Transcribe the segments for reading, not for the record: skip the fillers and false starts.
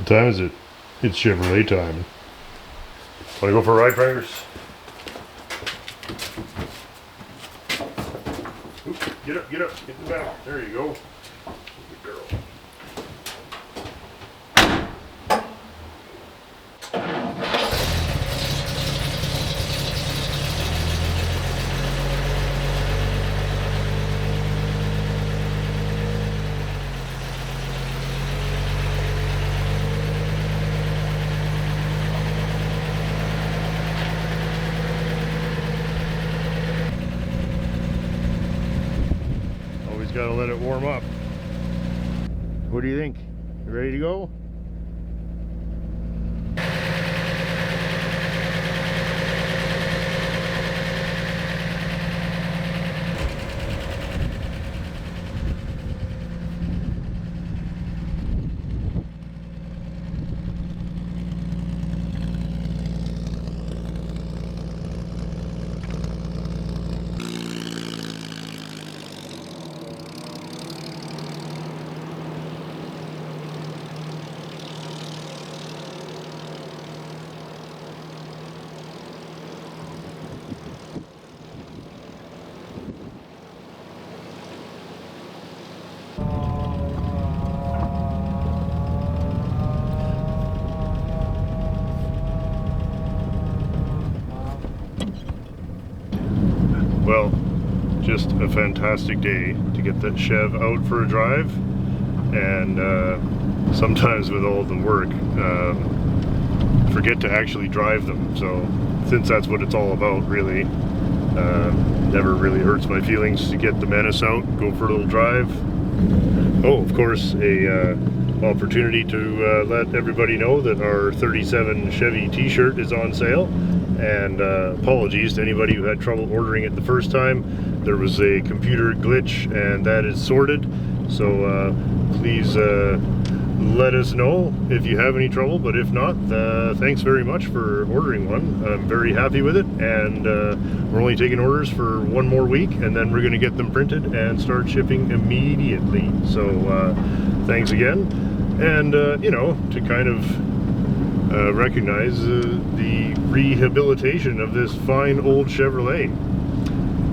What time is it? It's Chevrolet time. Wanna go for a ride, Prangers? Get up, get in the back. There you go. Good girl. Gotta let it warm up. What do you think? You ready to go? Well, just a fantastic day to get that Chev out for a drive, and sometimes with all the work, forget to actually drive them. So since that's what it's all about, really, never really hurts my feelings to get the Menace out, go for a little drive. Oh, of course, a opportunity to let everybody know that our 37 Chevy t-shirt is on sale. And apologies to anybody who had trouble ordering it the first time. There was a computer glitch and that is sorted, so please let us know if you have any trouble, but if not, thanks very much for ordering one. I'm very happy with it, and we're only taking orders for one more week, and then we're going to get them printed and start shipping immediately. So thanks again, and you know, to kind of recognize the rehabilitation of this fine old Chevrolet.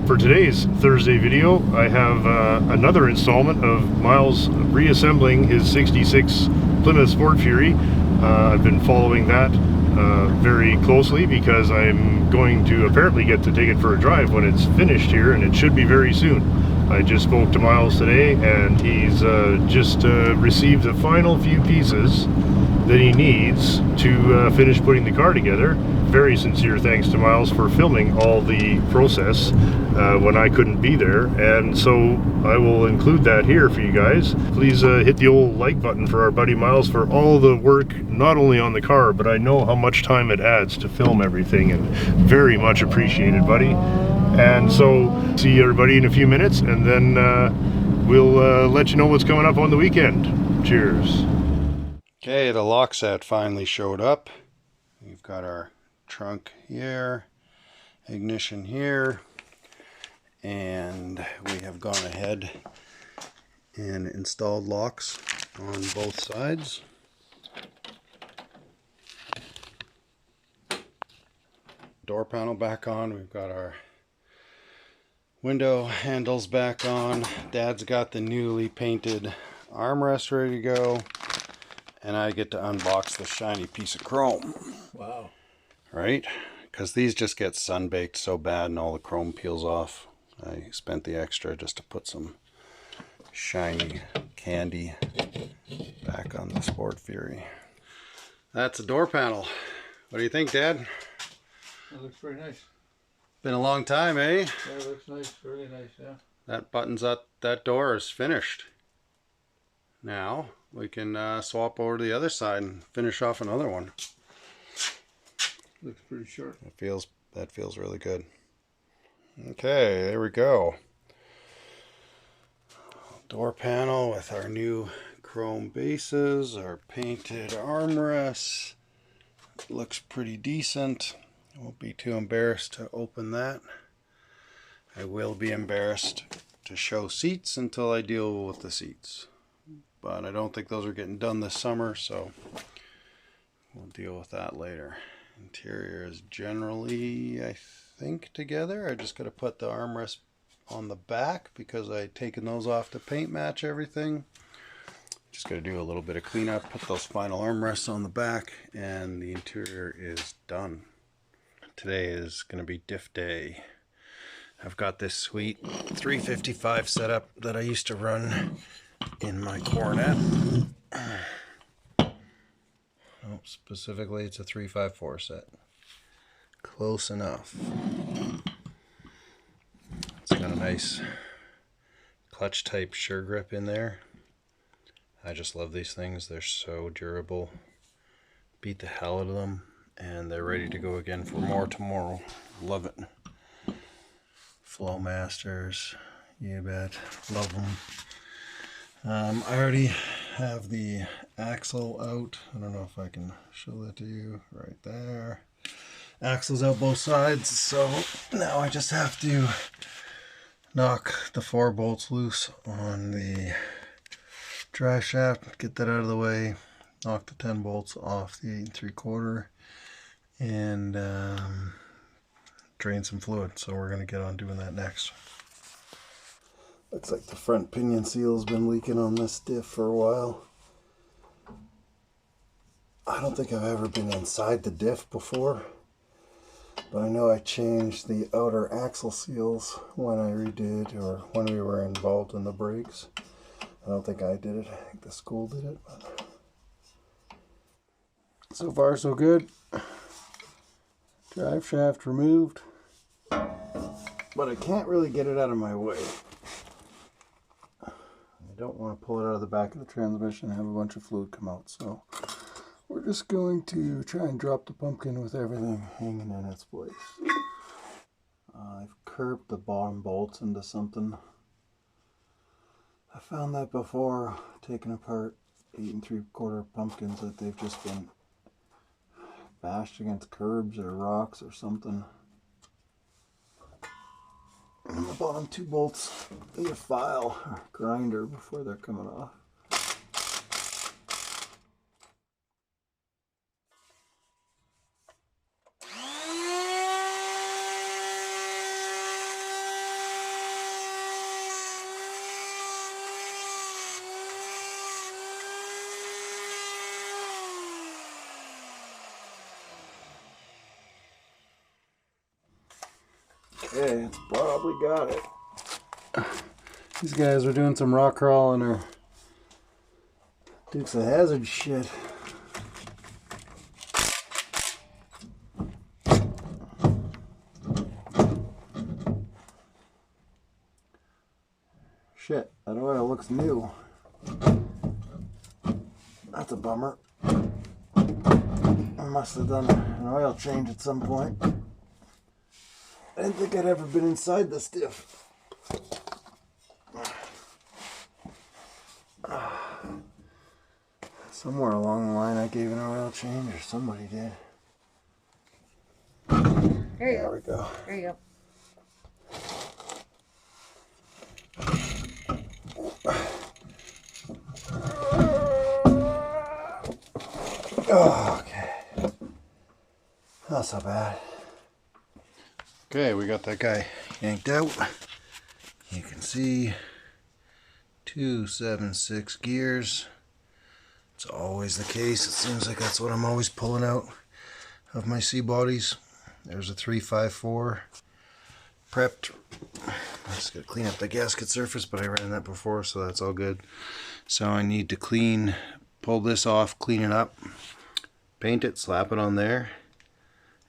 For today's Thursday video, I have another installment of Myles reassembling his 66 Plymouth Sport Fury. I've been following that very closely because I'm going to apparently get to take it for a drive when it's finished here, and it should be very soon. I just spoke to Myles today, and he's just received the final few pieces that he needs to finish putting the car together. Very sincere thanks to Myles for filming all the process when I couldn't be there, and so I will include that here for you guys. Please hit the old like button for our buddy Myles for all the work, not only on the car, but I know how much time it adds to film everything, and very much appreciated, buddy. And so see everybody in a few minutes, and then we'll let you know what's coming up on the weekend. Cheers. Okay, the lock set finally showed up. We've got our trunk here, ignition here, and we have gone ahead and installed locks on both sides. Door panel back on. We've got our window handles back on. Dad's got the newly painted armrest ready to go. And I get to unbox the shiny piece of chrome. Wow. Right? Because these just get sun-baked so bad and all the chrome peels off. I spent the extra just to put some shiny candy back on the Sport Fury. That's the door panel. What do you think, Dad? That looks very nice. Been a long time, eh? Yeah, it looks nice. Really nice, yeah. That buttons up, that door is finished. Now we can swap over to the other side and finish off another one. Looks pretty sharp. That feels really good. Okay, there we go. Door panel with our new chrome bases, our painted armrests. Looks pretty decent. I won't be too embarrassed to open that. I will be embarrassed to show seats until I deal with the seats. But I don't think those are getting done this summer, so we'll deal with that later. Interior is generally, I think, together. I just got to put the armrest on the back because I'd taken those off to paint match everything. Just got to do a little bit of cleanup, put those final armrests on the back, and the interior is done. Today is going to be diff day. I've got this sweet 355 setup that I used to run in my Coronet. Oh, specifically, it's a 354 set. Close enough. It's got a nice clutch type sure grip in there. I just love these things. They're so durable. Beat the hell out of them, and they're ready to go again for more tomorrow. Love it. Flowmasters, you bet. Love them. I already have the axle out. I don't know if I can show that to you right there. Axle's out both sides, so now I just have to knock the 4 bolts loose on the drive shaft, get that out of the way, knock the 10 bolts off the 8 3/4, and drain some fluid. So we're going to get on doing that next. Looks like the front pinion seal's been leaking on this diff for a while. I don't think I've ever been inside the diff before, but I know I changed the outer axle seals when I redid, or when we were involved in the brakes. I don't think I did it. I think the school did it. But so far so good. Drive shaft removed, but I can't really get it out of my way. I don't want to pull it out of the back of the transmission and have a bunch of fluid come out, so we're just going to try and drop the pumpkin with everything hanging in its place. I've curved the bottom bolts into something. I found that before, taking apart 8 3/4 pumpkins, that they've just been bashed against curbs or rocks or something. And the bottom 2 bolts need a file or grinder before they're coming off. Okay, it's probably got it. These guys are doing some rock crawling or Dukes of Hazzard shit. Shit, that oil looks new. That's a bummer. I must have done an oil change at some point. I didn't think I'd ever been inside this diff. Somewhere along the line I gave an oil change, or somebody did. There we go. There you go. Oh, okay. Not so bad. Okay, we got that guy yanked out. You can see 276 gears. It's always the case. It seems like that's what I'm always pulling out of my C bodies. There's a 354 prepped. I just gotta clean up the gasket surface, but I ran that before, so that's all good. So I need to pull this off, clean it up, paint it, slap it on there,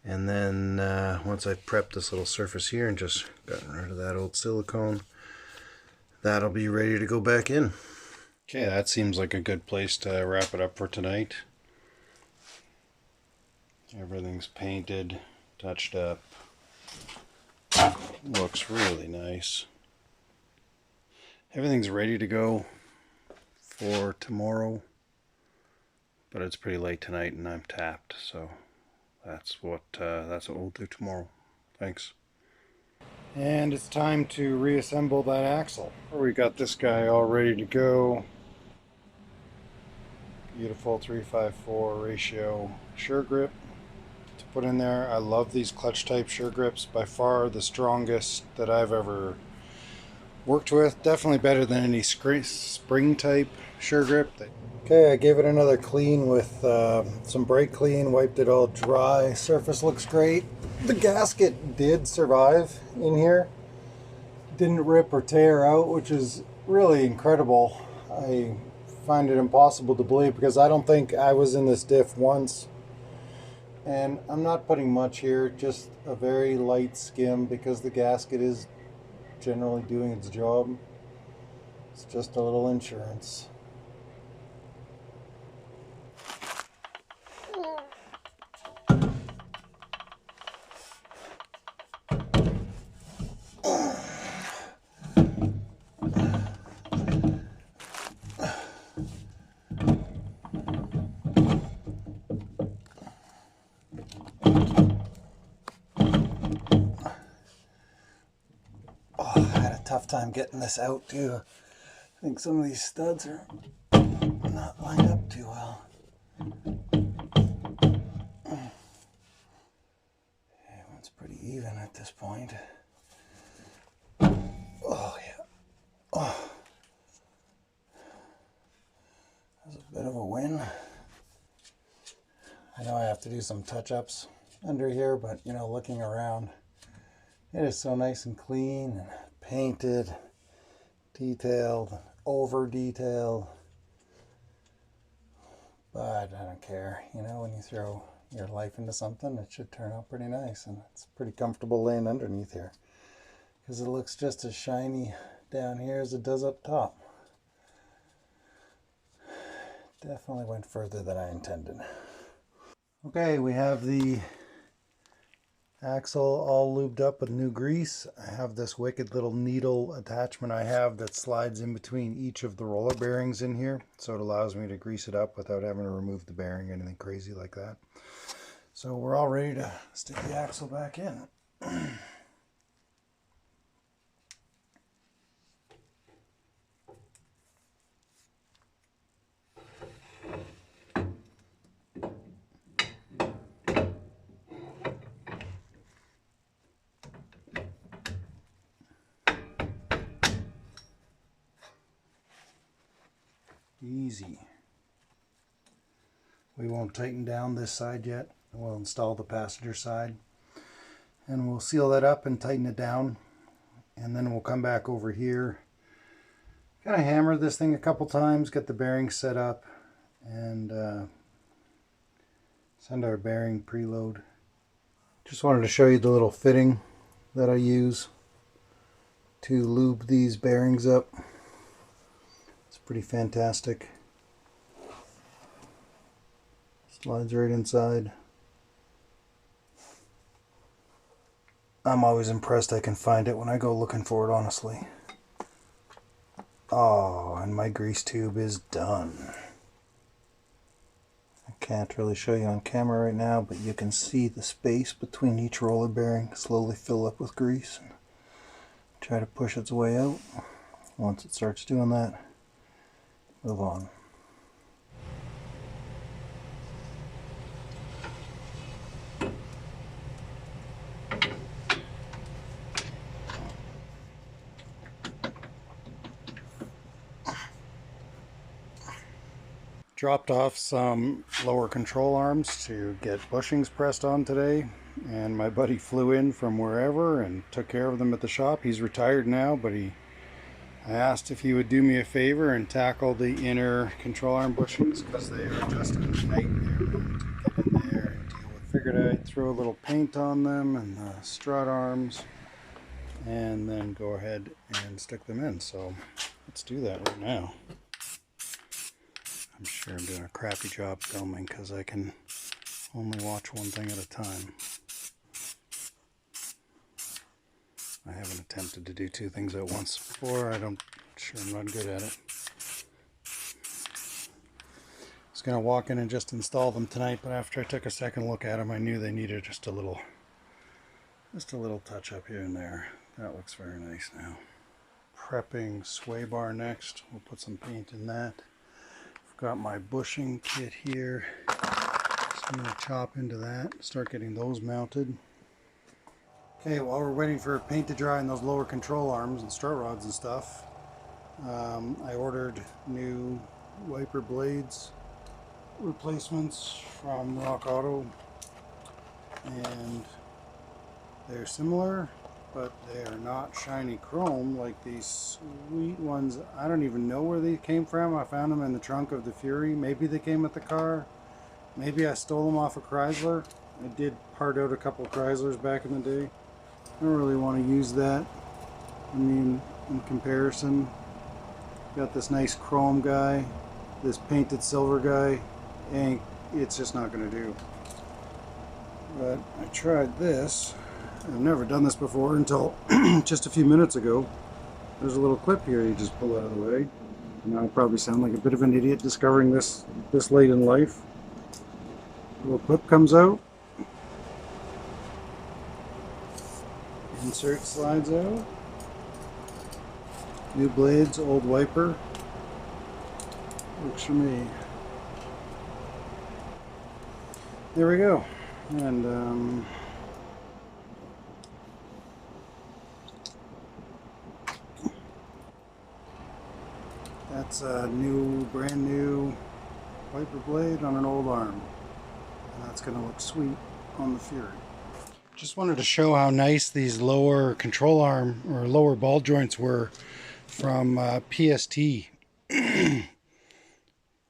and then once I've prepped this little surface here and just gotten rid of that old silicone, that'll be ready to go back in. Okay, that seems like a good place to wrap it up for tonight. Everything's painted, touched up. Looks really nice. Everything's ready to go for tomorrow, but it's pretty late tonight and I'm tapped, so that's what we'll do tomorrow. Thanks. And it's time to reassemble that axle. We got this guy all ready to go. Beautiful 3/5/4 ratio sure grip to put in there. I love these clutch type sure grips, by far the strongest that I've ever worked with. Definitely better than any spring type sure grip. Okay, I gave it another clean with some brake clean, wiped it all dry. Surface looks great. The gasket did survive in here. Didn't rip or tear out, which is really incredible. I find it impossible to believe because I don't think I was in this diff once. And I'm not putting much here, just a very light skim because the gasket is generally doing its job. It's just a little insurance. Tough time getting this out too. I think some of these studs are not lined up too well. Everyone's pretty even at this point. Oh yeah. Oh. That was a bit of a win. I know I have to do some touch-ups under here, but you know, looking around, it is so nice and clean and painted, detailed, over detailed. But I don't care. You know, when you throw your life into something, it should turn out pretty nice, and it's pretty comfortable laying underneath here because it looks just as shiny down here as it does up top. Definitely went further than I intended. Okay, we have the axle all lubed up with new grease. I have this wicked little needle attachment I have that slides in between each of the roller bearings in here, so it allows me to grease it up without having to remove the bearing or anything crazy like that. So we're all ready to stick the axle back in. Easy. We won't tighten down this side yet. We'll install the passenger side and we'll seal that up and tighten it down, and then we'll come back over here, kind of hammer this thing a couple times, get the bearings set up, and send our bearing preload. Just wanted to show you the little fitting that I use to lube these bearings up. It's pretty fantastic. Slides right inside. I'm always impressed I can find it when I go looking for it, honestly. Oh, and my grease tube is done. I can't really show you on camera right now, but you can see the space between each roller bearing slowly fill up with grease and try to push its way out. Once it starts doing that, move on. Dropped off some lower control arms to get bushings pressed on today, and my buddy flew in from wherever and took care of them at the shop. He's retired now, but I asked if he would do me a favor and tackle the inner control arm bushings because they are just a nightmare to get in there and deal with. Figured I'd throw a little paint on them and the strut arms and then go ahead and stick them in. So let's do that right now. I'm sure I'm doing a crappy job filming because I can only watch one thing at a time. I haven't attempted to do two things at once before. I'm not good at it. I was going to walk in and just install them tonight, but after I took a second look at them, I knew they needed just a little touch up here and there. That looks very nice now. Prepping sway bar next. We'll put some paint in that. Got my bushing kit here. Just I'm going to chop into that, start getting those mounted. Okay, while we're waiting for paint to dry on those lower control arms and strut rods and stuff, I ordered new wiper blades replacements from Rock Auto, and they're similar, but they are not shiny chrome like these sweet ones. I don't even know where they came from. I found them in the trunk of the Fury. Maybe they came with the car. Maybe I stole them off a Chrysler. I did part out a couple Chryslers back in the day. I don't really want to use that. I mean, in comparison, got this nice chrome guy, this painted silver guy, and it's just not going to do. But I tried this. I've never done this before until just a few minutes ago. There's a little clip here you just pull out of the way. Now I probably sound like a bit of an idiot discovering this late in life. Little clip comes out. Insert slides out. New blades, old wiper. Works for me. There we go. And that's a brand new wiper blade on an old arm. And that's going to look sweet on the Fury. Just wanted to show how nice these lower control arm or lower ball joints were from PST.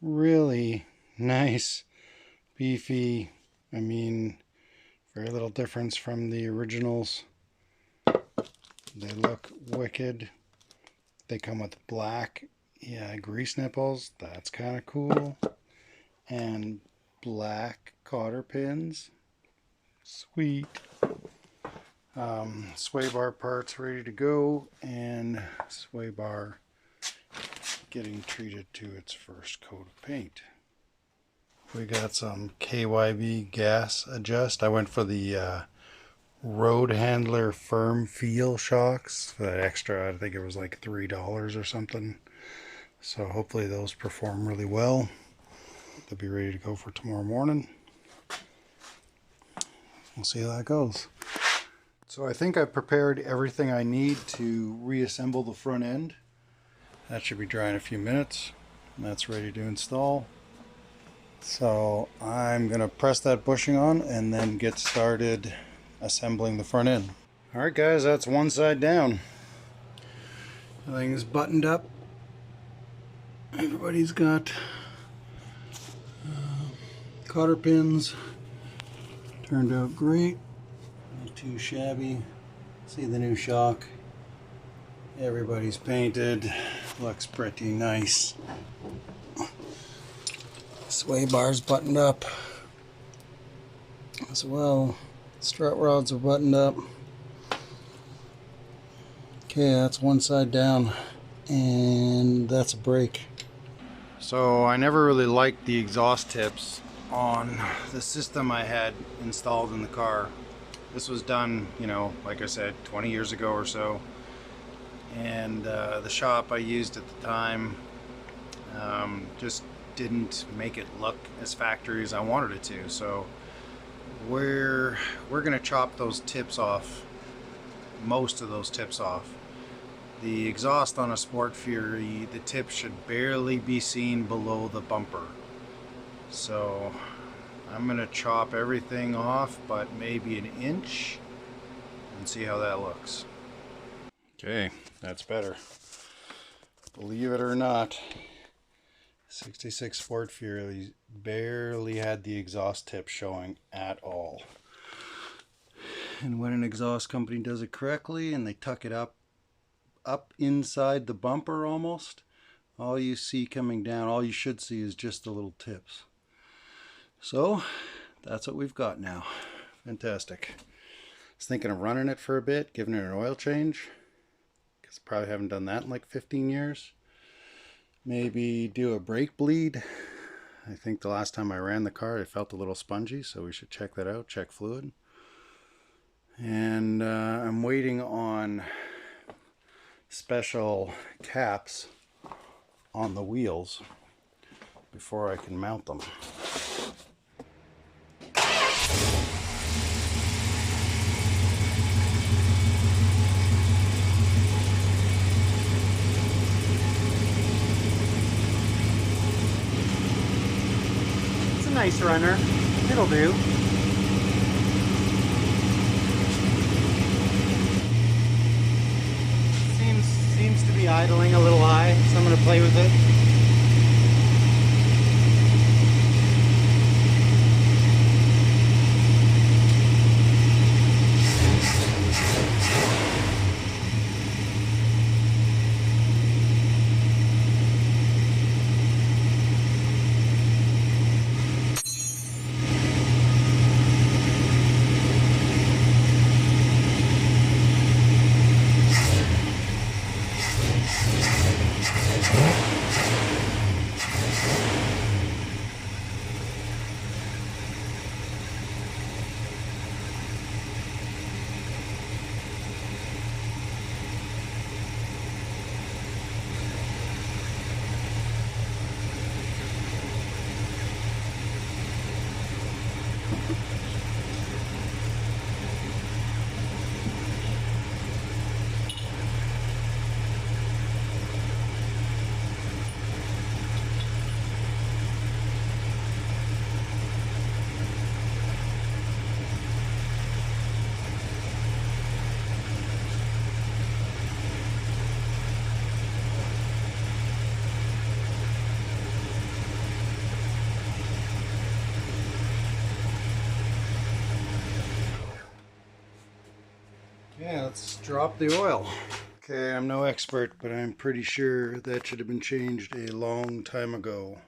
Really nice, beefy. I mean, very little difference from the originals. They look wicked. They come with black, grease nipples. That's kind of cool. And black cotter pins. Sweet. Sway bar parts ready to go, and sway bar getting treated to its first coat of paint. We got some KYB gas adjust. I went for the road handler firm feel shocks for that extra. I think it was like $3 or something. So hopefully those perform really well. They'll be ready to go for tomorrow morning. We'll see how that goes. So I think I've prepared everything I need to reassemble the front end. That should be dry in a few minutes. That's ready to install. So I'm going to press that bushing on and then get started assembling the front end. Alright guys, that's one side down. Everything's buttoned up. Everybody's got cotter pins. Turned out great. Not too shabby. See the new shock. Everybody's painted. Looks pretty nice. Sway bars buttoned up as well. Strut rods are buttoned up. Okay, that's one side down, and that's a brake. So I never really liked the exhaust tips on the system I had installed in the car. This was done, like I said, 20 years ago or so. And the shop I used at the time just didn't make it look as factory as I wanted it to. So we're gonna chop those tips off, most of those tips off. The exhaust on a Sport Fury, the tip should barely be seen below the bumper. So I'm gonna chop everything off, but maybe an inch, and see how that looks. Okay, that's better. Believe it or not, 66 Sport Fury barely had the exhaust tip showing at all. And when an exhaust company does it correctly and they tuck it up inside the bumper almost, all you see coming down, all you should see is just the little tips. So that's what we've got now. Fantastic. I was thinking of running it for a bit, giving it an oil change, because probably haven't done that in like 15 years. Maybe do a brake bleed. I think the last time I ran the car it felt a little spongy, so we should check that out, check fluid. And I'm waiting on special caps on the wheels before I can mount them. nice runner. It'll do. Seems to be idling a little high, so I'm going to play with it. Yeah, let's drop the oil. Okay, I'm no expert, but I'm pretty sure that should have been changed a long time ago.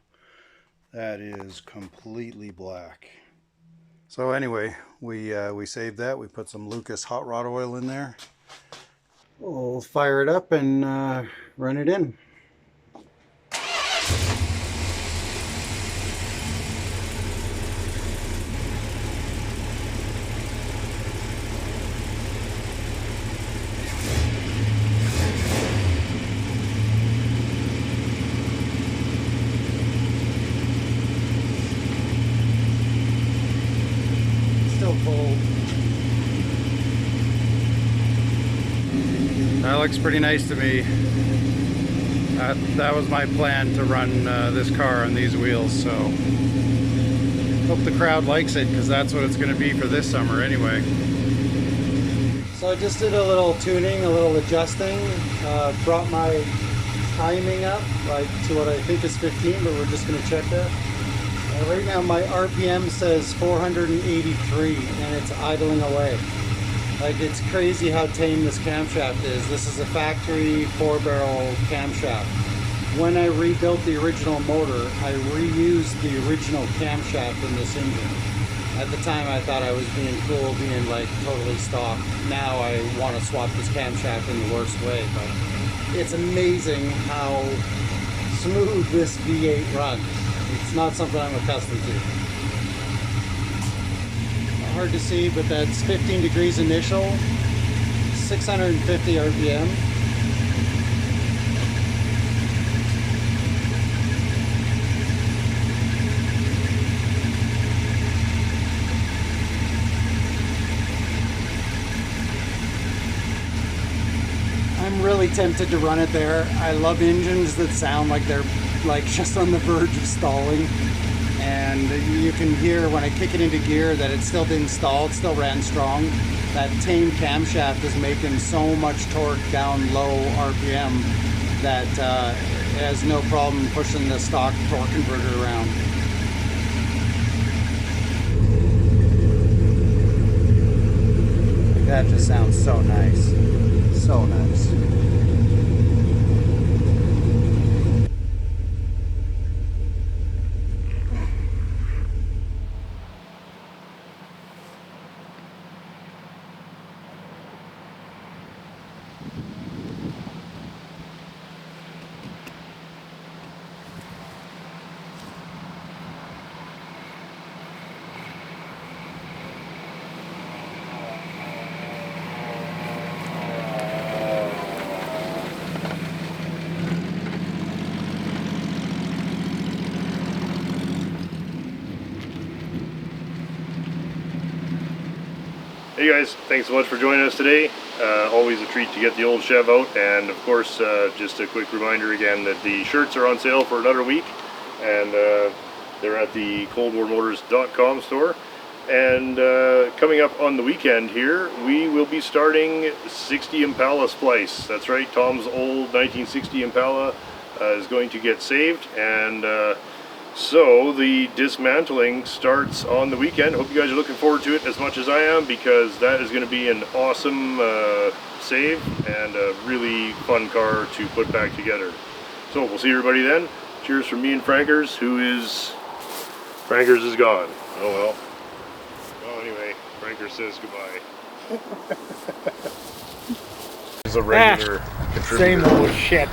That is completely black. So anyway, we saved that. We put some Lucas hot rod oil in there. We'll fire it up and run it in. Cold. That looks pretty nice to me. That was my plan, to run this car on these wheels, so hope the crowd likes it, because that's what it's going to be for this summer anyway. So I just did a little tuning, a little adjusting, brought my timing up like to what I think is 15, but we're just going to check that. Right now my RPM says 483 and it's idling away. Like, it's crazy how tame this camshaft is. This is a factory 4-barrel camshaft. When I rebuilt the original motor, I reused the original camshaft in this engine. At the time I thought I was being cool, being like totally stock. Now I want to swap this camshaft in the worst way, but it's amazing how smooth this V8 runs. It's not something I'm accustomed to. Hard to see, but that's 15 degrees initial, 650 RPM. I'm really tempted to run it there. I love engines that sound like they're like just on the verge of stalling, and you can hear when I kick it into gear that it still didn't stall, it still ran strong. That tame camshaft is making so much torque down low RPM that it has no problem pushing the stock torque converter around. That just sounds so nice, so nice. Hey guys, thanks so much for joining us today. Always a treat to get the old Chev out, and of course just a quick reminder again that the shirts are on sale for another week, and They're at the coldwarmotors.com store. And coming up on the weekend here, we will be starting 60 Impala splice. That's right, Tom's old 1960 Impala is going to get saved, and so the dismantling starts on the weekend. Hope you guys are looking forward to it as much as I am, because that is going to be an awesome save and a really fun car to put back together. So we'll see everybody then. Cheers from me and Frankers, Frankers is gone. Oh well. Well, anyway, Frankers says goodbye. He's a regular contributor. Same old shit.